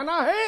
घना है,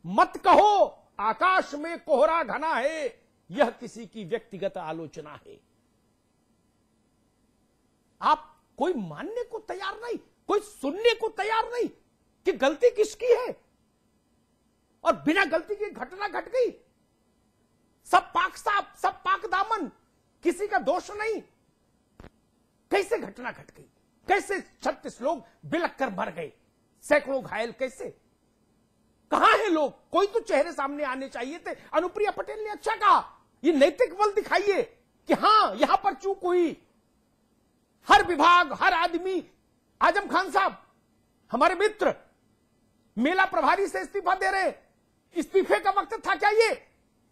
मत कहो आकाश में कोहरा घना है, यह किसी की व्यक्तिगत आलोचना है। आप कोई मानने को तैयार नहीं, कोई सुनने को तैयार नहीं कि गलती किसकी है, और बिना गलती की घटना घट गई, सब पाक साफ, सब पाक दामन, किसी का दोष नहीं। कैसे घटना घट गई, कैसे 36 लोग बिलख कर मर गए, सैकड़ों घायल कैसे, कहां हैं लोग? कोई तो चेहरे सामने आने चाहिए थे। अनुप्रिया पटेल ने अच्छा कहा, ये नैतिक बल दिखाइए कि हां यहां पर चूक हुई। हर विभाग, हर आदमी, आजम खान साहब हमारे मित्र मेला प्रभारी से इस्तीफा दे रहे, इस्तीफे का वक्त था क्या?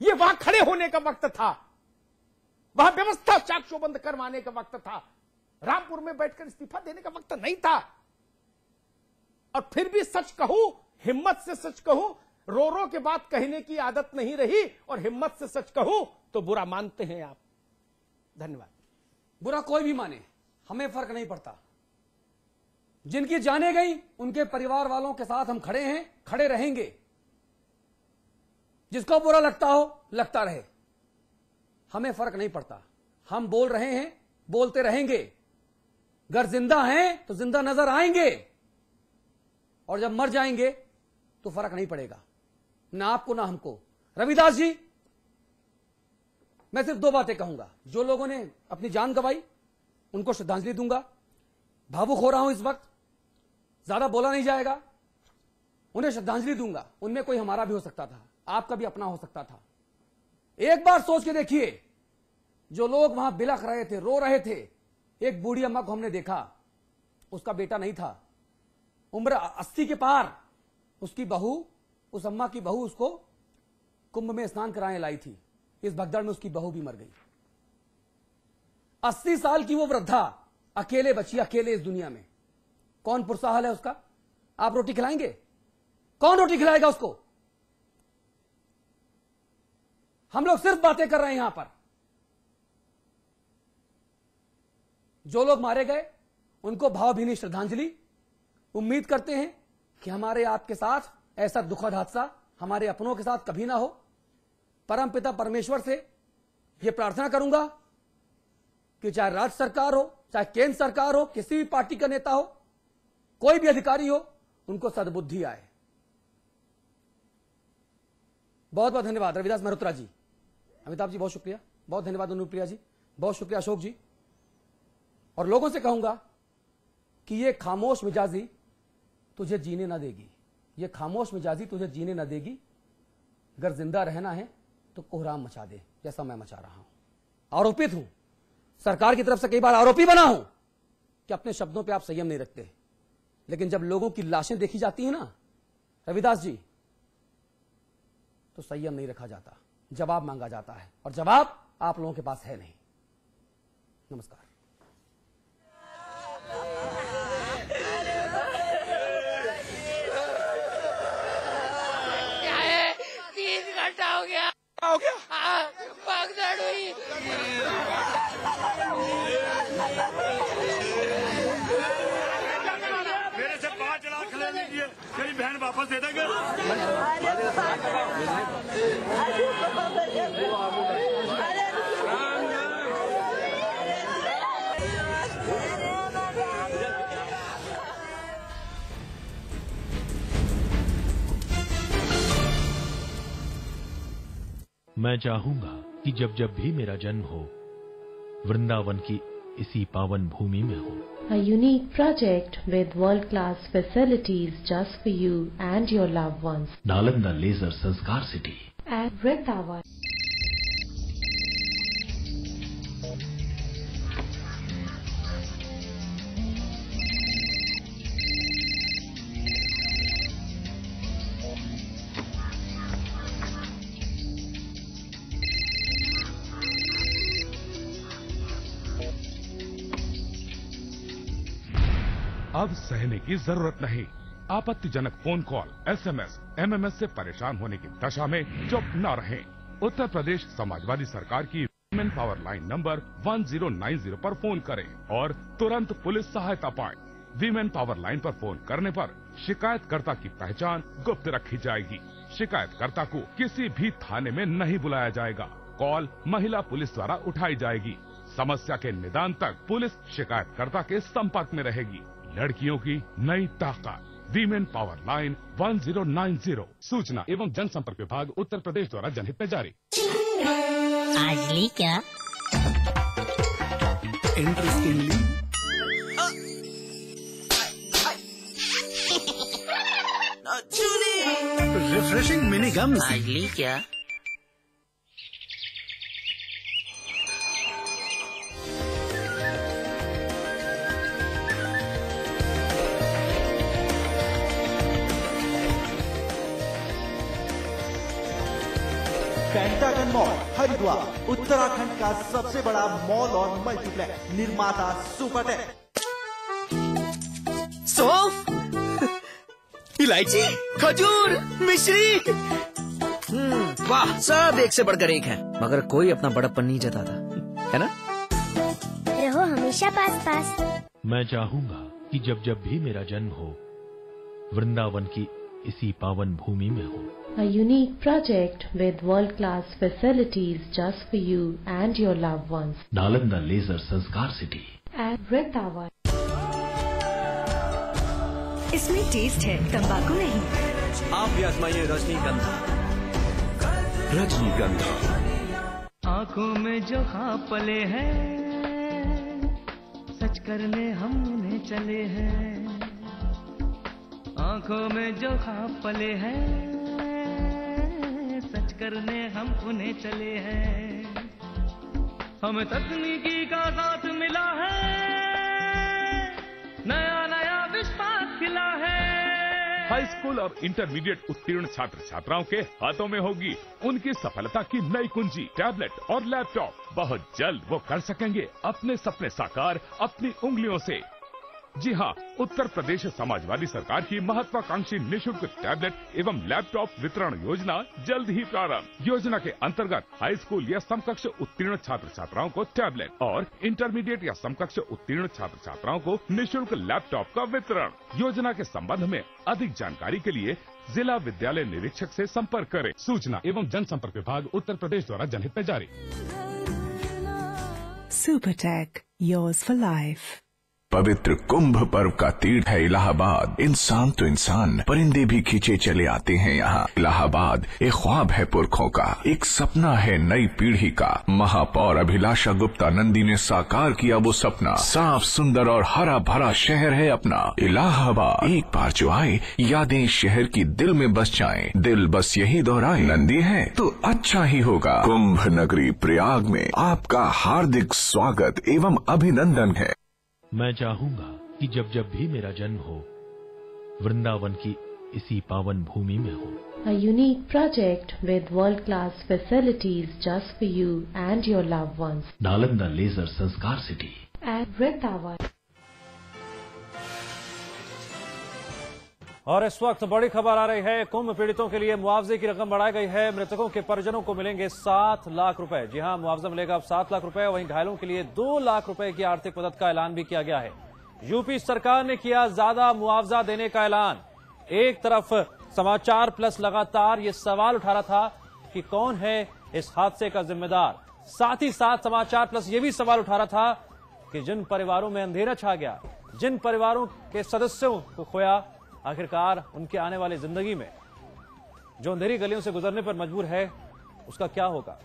ये वहां खड़े होने का वक्त था, वहां व्यवस्था चाक चौबंद करवाने का वक्त था, रामपुर में बैठकर इस्तीफा देने का वक्त नहीं था। और फिर भी सच कहूं, हिम्मत से सच कहूं, रो रो के बात कहने की आदत नहीं रही, और हिम्मत से सच कहूं तो बुरा मानते हैं आप। धन्यवाद। बुरा कोई भी माने, हमें फर्क नहीं पड़ता। जिनकी जाने गई उनके परिवार वालों के साथ हम खड़े हैं, खड़े रहेंगे। जिसको बुरा लगता हो लगता रहे, हमें फर्क नहीं पड़ता। हम बोल रहे हैं, बोलते रहेंगे। अगर जिंदा हैं तो जिंदा नजर आएंगे, और जब मर जाएंगे तो फर्क नहीं पड़ेगा, ना आपको ना हमको। रविदास जी, मैं सिर्फ 2 बातें कहूंगा। जो लोगों ने अपनी जान गंवाई उनको श्रद्धांजलि दूंगा। भावुक हो रहा हूं इस वक्त, ज्यादा बोला नहीं जाएगा, उन्हें श्रद्धांजलि दूंगा। उनमें कोई हमारा भी हो सकता था, आपका भी अपना हो सकता था। एक बार सोच के देखिए, जो लोग वहां बिलख रहे थे, रो रहे थे, एक बूढ़ी अम्मा को हमने देखा, उसका बेटा नहीं था, उम्र 80 के पार, उसकी बहू, उस अम्मा की बहू उसको कुंभ में स्नान कराने लाई थी। इस भगदड़ में उसकी बहू भी मर गई। 80 साल की वो वृद्धा अकेले बची, अकेले इस दुनिया में। कौन पुरसाहल है उसका? आप रोटी खिलाएंगे? कौन रोटी खिलाएगा उसको? हम लोग सिर्फ बातें कर रहे हैं यहां पर। जो लोग मारे गए उनको भावभीनी श्रद्धांजलि। उम्मीद करते हैं कि हमारे आपके साथ ऐसा दुखद हादसा हमारे अपनों के साथ कभी ना हो। परमपिता परमेश्वर से यह प्रार्थना करूंगा कि चाहे राज्य सरकार हो, चाहे केंद्र सरकार हो, किसी भी पार्टी का नेता हो, कोई भी अधिकारी हो, उनको सद्बुद्धि आए। बहुत बहुत धन्यवाद रविदास मल्होत्रा जी, अमिताभ जी बहुत शुक्रिया, बहुत धन्यवाद अनुप्रिया जी, बहुत शुक्रिया अशोक जी। और लोगों से कहूंगा कि ये खामोश मिजाजी तुझे जीने ना देगी, ये खामोश मिजाजी तुझे जीने ना देगी। अगर जिंदा रहना है तो कोहराम मचा दे, जैसा मैं मचा रहा हूं। आरोपित हूं, सरकार की तरफ से कई बार आरोपी बना हूं कि अपने शब्दों पे आप संयम नहीं रखते, लेकिन जब लोगों की लाशें देखी जाती हैं ना रविदास जी, तो संयम नहीं रखा जाता, जवाब मांगा जाता है, और जवाब आप लोगों के पास है नहीं। नमस्कार। क्या है, 3 घंटा हो गया। हाँ, भगदड़ हुई। मेरे से 5 लाख ले लीजिए, मेरी बहन वापस दे देंगे। मैं चाहूंगा कि जब जब भी मेरा जन्म हो, वृंदावन की इसी पावन भूमि में हो। A unique project with world-class facilities just for you and your loved ones. Nalanda leisure Sanskar city At Vrindavan. अब सहने की जरूरत नहीं। आपत्तिजनक फोन कॉल, एसएमएस, एमएमएस से परेशान होने की दशा में चुप न रहें। उत्तर प्रदेश समाजवादी सरकार की वीमेन पावर लाइन नंबर 1090 पर फोन करें और तुरंत पुलिस सहायता पाएं। वीमेन पावर लाइन पर फोन करने पर शिकायतकर्ता की पहचान गुप्त रखी जाएगी। शिकायतकर्ता को किसी भी थाने में नहीं बुलाया जाएगा। कॉल महिला पुलिस द्वारा उठाई जाएगी। समस्या के निदान तक पुलिस शिकायतकर्ता के संपर्क में रहेगी। लड़कियों की नई ताकत, वीमेन पावर लाइन 1090। सूचना एवं जनसंपर्क विभाग उत्तर प्रदेश द्वारा जनहित में जारी। आज ली क्या? Interestingly refreshing mini gums. आज ली क्या? पेंटागन मॉल हरिद्वार उत्तराखंड का सबसे बड़ा मॉल और मल्टीप्लेक्स। निर्माता सुपरटेक। इलायची, खजूर, मिश्री, वाह, सब एक से बढ़कर एक है, मगर कोई अपना बड़प्पन नहीं जताता, है ना? रहो हमेशा पास पास। मैं चाहूंगा कि जब जब भी मेरा जन्म हो, वृंदावन की इसी पावन भूमि में हो। A unique project with world-class facilities just for you and your loved ones. Nalanda leisure Sanskar city At Vrindavan. इसमें टेस्ट है, तंबाकू नहीं। आप भी आजमाइए रजनीगंधा। रजनीगंधा। आंखों में जो ख्वाब पले हैं, सच करने हम उन्हें चले हैं। आंखों में जो ख्वाब पले हैं, सच करने हम उन्हें चले हैं। हमें तकनीकी का साथ मिला है, नया नया विश्वास खिला है। हाई स्कूल और इंटरमीडिएट उत्तीर्ण छात्र छात्राओं के हाथों में होगी उनकी सफलता की नई कुंजी, टैबलेट और लैपटॉप। बहुत जल्द वो कर सकेंगे अपने सपने साकार अपनी उंगलियों से। जी हाँ, उत्तर प्रदेश समाजवादी सरकार की महत्वाकांक्षी निःशुल्क टैबलेट एवं लैपटॉप वितरण योजना जल्द ही प्रारंभ। योजना के अंतर्गत हाई स्कूल या समकक्ष उत्तीर्ण छात्र छात्राओं को टैबलेट और इंटरमीडिएट या समकक्ष उत्तीर्ण छात्र छात्राओं को निःशुल्क लैपटॉप का वितरण। योजना के संबंध में अधिक जानकारी के लिए जिला विद्यालय निरीक्षक से संपर्क करें। सूचना एवं जनसंपर्क विभाग उत्तर प्रदेश द्वारा जनहित में जारी। Supertech, yours for life. पवित्र कुंभ पर्व का तीर्थ है इलाहाबाद। इंसान तो इंसान, परिंदे भी खींचे चले आते हैं यहाँ। इलाहाबाद एक ख्वाब है पुरखों का, एक सपना है नई पीढ़ी का। महापौर अभिलाषा गुप्ता नंदी ने साकार किया वो सपना। साफ सुंदर और हरा भरा शहर है अपना इलाहाबाद। एक बार जो आए, यादें शहर की दिल में बस जाएं। दिल बस यही दोहराए, नंदी है तो अच्छा ही होगा। कुंभ नगरी प्रयाग में आपका हार्दिक स्वागत एवं अभिनंदन है। मैं चाहूंगा कि जब जब भी मेरा जन्म हो, वृंदावन की इसी पावन भूमि में हो। A unique project with world-class facilities just for you and your loved ones. Nalanda leisure Sanskar city At Vrindavan. और इस वक्त बड़ी खबर आ रही है, कुंभ पीड़ितों के लिए मुआवजे की रकम बढ़ाई गई है। मृतकों के परिजनों को मिलेंगे 7 लाख रुपए। जी हां, मुआवजा मिलेगा अब 7 लाख रुपए। वहीं घायलों के लिए 2 लाख रुपए की आर्थिक मदद का ऐलान भी किया गया है। यूपी सरकार ने किया ज्यादा मुआवजा देने का ऐलान। एक तरफ समाचार प्लस लगातार ये सवाल उठा रहा था कि कौन है इस हादसे का जिम्मेदार। साथ ही साथ समाचार प्लस ये भी सवाल उठा रहा था कि जिन परिवारों में अंधेरा छा गया, जिन परिवारों के सदस्यों को खोया, आखिरकार उनके आने वाली जिंदगी में जो अंधेरी गलियों से गुजरने पर मजबूर है, उसका क्या होगा।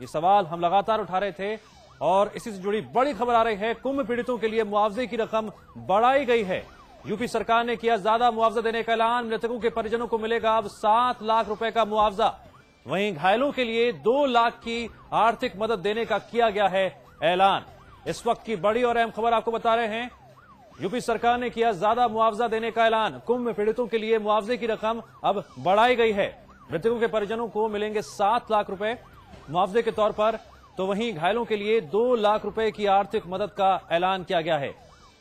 ये सवाल हम लगातार उठा रहे थे और इसी से जुड़ी बड़ी खबर आ रही है। कुंभ पीड़ितों के लिए मुआवजे की रकम बढ़ाई गई है। यूपी सरकार ने किया ज्यादा मुआवजा देने का ऐलान। मृतकों के परिजनों को मिलेगा अब 7 लाख रुपए का मुआवजा। वहीं घायलों के लिए 2 लाख की आर्थिक मदद देने का किया गया है ऐलान। इस वक्त की बड़ी और अहम खबर आपको बता रहे हैं। यूपी सरकार ने किया ज्यादा मुआवजा देने का ऐलान। कुंभ पीड़ितों के लिए मुआवजे की रकम अब बढ़ाई गई है। मृतकों के परिजनों को मिलेंगे 7 लाख रुपए मुआवजे के तौर पर, तो वहीं घायलों के लिए 2 लाख रुपए की आर्थिक मदद का ऐलान किया गया है।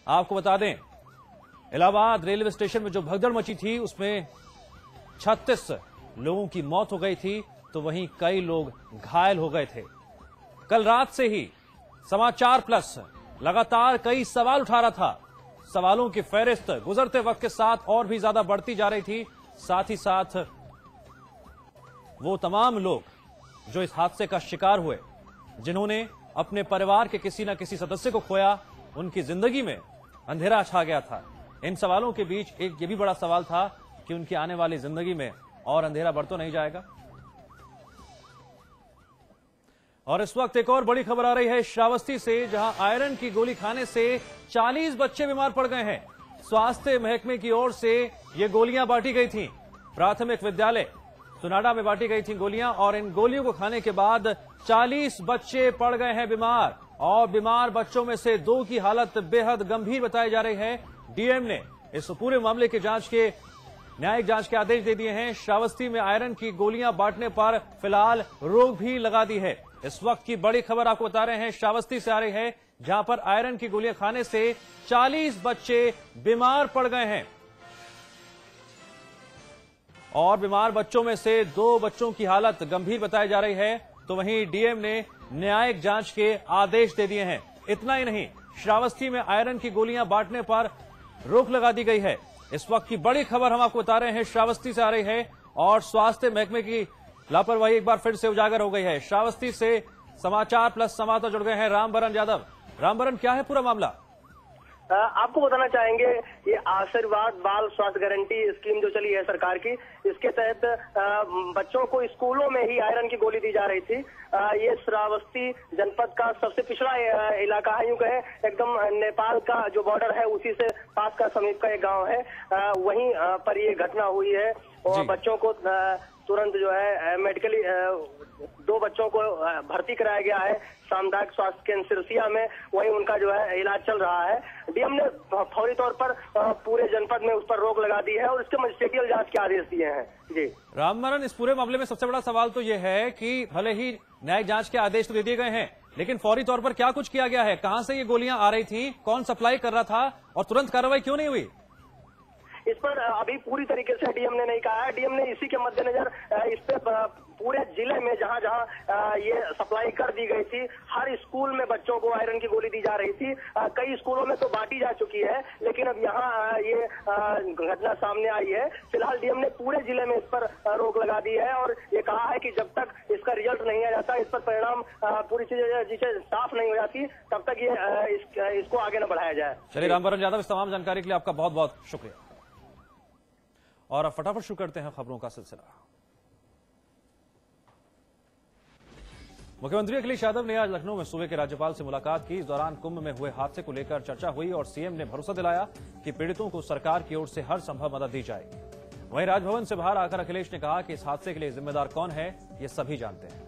आपको बता दें, इलाहाबाद रेलवे स्टेशन में जो भगदड़ मची थी उसमें 36 लोगों की मौत हो गई थी, तो वहीं कई लोग घायल हो गए थे। कल रात से ही समाचार प्लस लगातार कई सवाल उठा रहा था। सवालों की फहरिस्त गुजरते वक्त के साथ और भी ज्यादा बढ़ती जा रही थी। साथ ही साथ वो तमाम लोग जो इस हादसे का शिकार हुए, जिन्होंने अपने परिवार के किसी न किसी सदस्य को खोया, उनकी जिंदगी में अंधेरा छा गया था। इन सवालों के बीच एक ये भी बड़ा सवाल था कि उनकी आने वाली जिंदगी में और अंधेरा बढ़ तो नहीं जाएगा। और इस वक्त एक और बड़ी खबर आ रही है श्रावस्ती से, जहां आयरन की गोली खाने से 40 बच्चे बीमार पड़ गए हैं। स्वास्थ्य महकमे की ओर से ये गोलियां बांटी गई थीं। प्राथमिक विद्यालय सुनाडा में बांटी गई थी गोलियां, और इन गोलियों को खाने के बाद 40 बच्चे पड़ गए हैं बीमार, और बीमार बच्चों में से 2 की हालत बेहद गंभीर बताई जा रही है। डीएम ने इस पूरे मामले की जांच के न्यायिक जांच के आदेश दे दिए हैं। श्रावस्ती में आयरन की गोलियां बांटने पर फिलहाल रोक भी लगा दी है। इस वक्त की बड़ी खबर आपको बता रहे हैं, श्रावस्ती से आ रही है, जहां पर आयरन की गोलियां खाने से 40 बच्चे बीमार पड़ गए हैं, और बीमार बच्चों में से 2 बच्चों की हालत गंभीर बताई जा रही है। तो वहीं डीएम ने न्यायिक जांच के आदेश दे दिए हैं। इतना ही नहीं, श्रावस्ती में आयरन की गोलियां बांटने पर रोक लगा दी गई है। इस वक्त की बड़ी खबर हम आपको बता रहे हैं, श्रावस्ती से आ रही है, और स्वास्थ्य महकमे की लापरवाही एक बार फिर से उजागर हो गई है। श्रावस्ती से समाचार प्लस संवाददाता जुड़ गए हैं रामबरन यादव। रामबरन, क्या है पूरा मामला? आपको बताना चाहेंगे, ये आशीर्वाद बाल स्वास्थ्य गारंटी स्कीम जो चली है सरकार की, इसके तहत बच्चों को स्कूलों में ही आयरन की गोली दी जा रही थी। ये श्रावस्ती जनपद का सबसे पिछड़ा इलाका है, यूं कहें एकदम नेपाल का जो बॉर्डर है उसी से पास का समीप का एक गांव है। वहीं पर ये घटना हुई है, और बच्चों को तुरंत जो है मेडिकली 2 बच्चों को भर्ती कराया गया है सामुदायिक स्वास्थ्य केंद्र सिरसिया में। वहीं उनका जो है इलाज चल रहा है। डीएम ने फौरी तौर पर पूरे जनपद में उस पर रोक लगा दी है, और इसके मजिस्ट्रेटियल जांच के आदेश दिए हैं। जी रामबरन, इस पूरे मामले में सबसे बड़ा सवाल तो ये है कि भले ही न्यायिक जांच के आदेश तो दे दिए गए हैं, लेकिन फौरी तौर पर क्या कुछ किया गया है? कहां से ये गोलियां आ रही थी, कौन सप्लाई कर रहा था, और तुरंत कार्रवाई क्यों नहीं हुई? इस पर अभी पूरी तरीके से डीएम ने नहीं कहा है। डीएम ने इसी के मद्देनजर इस पे पूरे जिले में जहां जहां ये सप्लाई कर दी गई थी, हर स्कूल में बच्चों को आयरन की गोली दी जा रही थी। कई स्कूलों में तो बांटी जा चुकी है, लेकिन अब यहाँ ये घटना सामने आई है। फिलहाल डीएम ने पूरे जिले में इस पर रोक लगा दी है, और ये कहा है कि जब तक इसका रिजल्ट नहीं आ जाता, इस पर परिणाम पूरी चीजें साफ नहीं हो जाती, तब तक ये इसको आगे न बढ़ाया जाए। चलिए रामबरन यादव, इस तमाम जानकारी के लिए आपका बहुत बहुत शुक्रिया। और अब फटाफट शुरू करते हैं खबरों का सिलसिला। मुख्यमंत्री अखिलेश यादव ने आज लखनऊ में सूबे के राज्यपाल से मुलाकात की। इस दौरान कुंभ में हुए हादसे को लेकर चर्चा हुई, और सीएम ने भरोसा दिलाया कि पीड़ितों को सरकार की ओर से हर संभव मदद दी जाएगी। वहीं राजभवन से बाहर आकर अखिलेश ने कहा कि इस हादसे के लिए जिम्मेदार कौन है, ये सभी जानते हैं।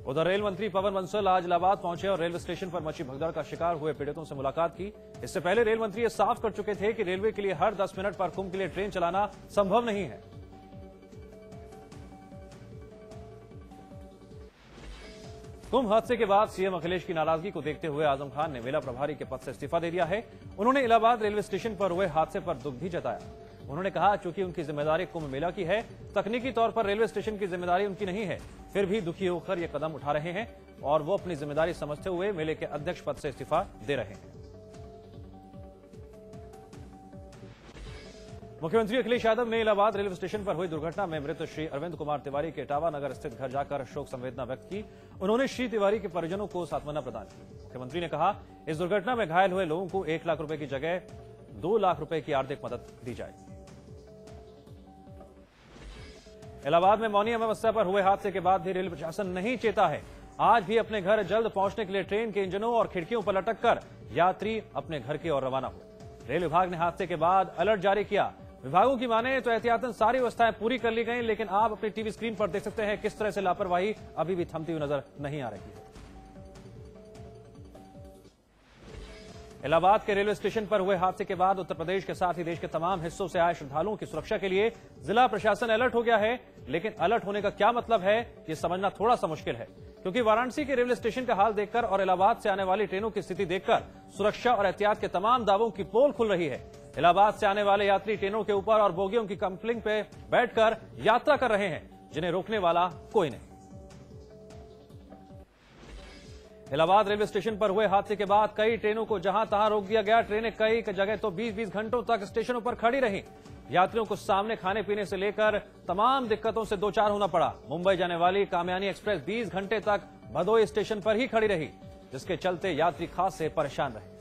उधर रेल मंत्री पवन बंसल आज इलाहाबाद पहुंचे और रेलवे स्टेशन पर मची भगदड़ का शिकार हुए पीड़ितों से मुलाकात की। इससे पहले रेल मंत्री ये साफ कर चुके थे कि रेलवे के लिए हर 10 मिनट पर कुंभ के लिए ट्रेन चलाना संभव नहीं है। कुंभ हादसे के बाद सीएम अखिलेश की नाराजगी को देखते हुए आजम खान ने मेला प्रभारी के पद से इस्तीफा दे दिया है। उन्होंने इलाहाबाद रेलवे स्टेशन पर हुए हादसे पर दुख भी जताया। उन्होंने कहा, चूंकि उनकी जिम्मेदारी कुंभ मेला की है, तकनीकी तौर पर रेलवे स्टेशन की जिम्मेदारी उनकी नहीं है, फिर भी दुखी होकर ये कदम उठा रहे हैं, और वो अपनी जिम्मेदारी समझते हुए मेले के अध्यक्ष पद से इस्तीफा दे रहे हैं। मुख्यमंत्री अखिलेश यादव ने इलाहाबाद रेलवे स्टेशन पर हुई दुर्घटना में मृत श्री अरविंद कुमार तिवारी के इटावा नगर स्थित घर जाकर शोक संवेदना व्यक्त की। उन्होंने श्री तिवारी के परिजनों को सांत्वना प्रदान की। मुख्यमंत्री ने कहा, इस दुर्घटना में घायल हुए लोगों को 1 लाख रुपए की जगह 2 लाख रुपए की आर्थिक मदद दी जाएगी। इलाहाबाद में मौनी अमावस्या पर हुए हादसे के बाद भी रेल प्रशासन नहीं चेता है। आज भी अपने घर जल्द पहुंचने के लिए ट्रेन के इंजनों और खिड़कियों पर लटक कर यात्री अपने घर की ओर रवाना हुए। रेल विभाग ने हादसे के बाद अलर्ट जारी किया। विभागों की माने तो एहतियातन सारी व्यवस्थाएं पूरी कर ली गई, लेकिन आप अपनी टीवी स्क्रीन पर देख सकते हैं किस तरह से लापरवाही अभी भी थमती हुई नजर नहीं आ रही है। इलाहाबाद के रेलवे स्टेशन पर हुए हादसे के बाद उत्तर प्रदेश के साथ ही देश के तमाम हिस्सों से आए श्रद्धालुओं की सुरक्षा के लिए जिला प्रशासन अलर्ट हो गया है। लेकिन अलर्ट होने का क्या मतलब है, ये समझना थोड़ा सा मुश्किल है, क्योंकि वाराणसी के रेलवे स्टेशन का हाल देखकर और इलाहाबाद से आने वाली ट्रेनों की स्थिति देखकर सुरक्षा और एहतियात के तमाम दावों की पोल खुल रही है। इलाहाबाद से आने वाले यात्री ट्रेनों के ऊपर और बोगियों की कम्पलिंग पे बैठकर यात्रा कर रहे हैं, जिन्हें रोकने वाला कोई नहीं। इलाहाबाद रेलवे स्टेशन पर हुए हादसे के बाद कई ट्रेनों को जहां तहां रोक दिया गया। ट्रेनें कई जगह तो 20-20 घंटों तक स्टेशनों पर खड़ी रहीं। यात्रियों को सामने खाने पीने से लेकर तमाम दिक्कतों से दो चार होना पड़ा। मुंबई जाने वाली कामयानी एक्सप्रेस 20 घंटे तक भदोही स्टेशन पर ही खड़ी रही, जिसके चलते यात्री खासे परेशान रहे।